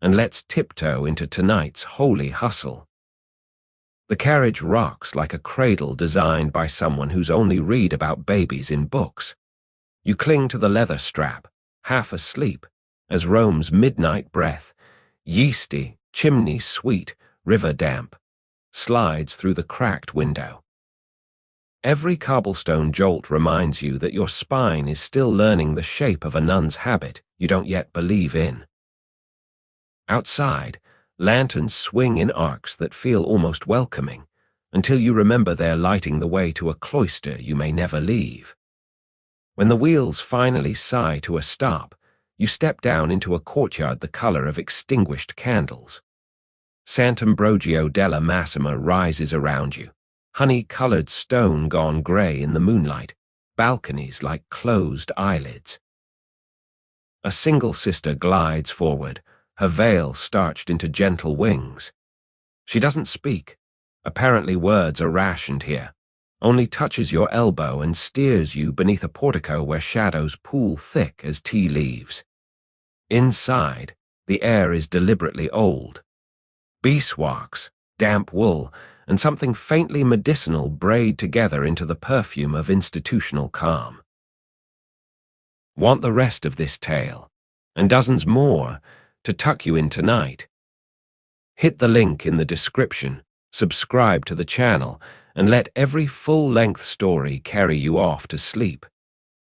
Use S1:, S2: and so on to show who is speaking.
S1: and let's tiptoe into tonight's holy hustle. The carriage rocks like a cradle designed by someone who's only read about babies in books. You cling to the leather strap, half asleep, as Rome's midnight breath, yeasty, chimney-sweet, river damp, slides through the cracked window. Every cobblestone jolt reminds you that your spine is still learning the shape of a nun's habit you don't yet believe in. Outside, lanterns swing in arcs that feel almost welcoming, until you remember they're lighting the way to a cloister you may never leave. When the wheels finally sigh to a stop, you step down into a courtyard the color of extinguished candles. Sant'Ambrogio della Massima rises around you, honey-colored stone gone gray in the moonlight, balconies like closed eyelids. A single sister glides forward, her veil starched into gentle wings. She doesn't speak. Apparently words are rationed here, only touches your elbow and steers you beneath a portico where shadows pool thick as tea leaves. Inside, the air is deliberately old. Beeswax, damp wool, and something faintly medicinal braid together into the perfume of institutional calm. Want the rest of this tale, and dozens more, to tuck you in tonight? Hit the link in the description, subscribe to the channel, and let every full-length story carry you off to sleep.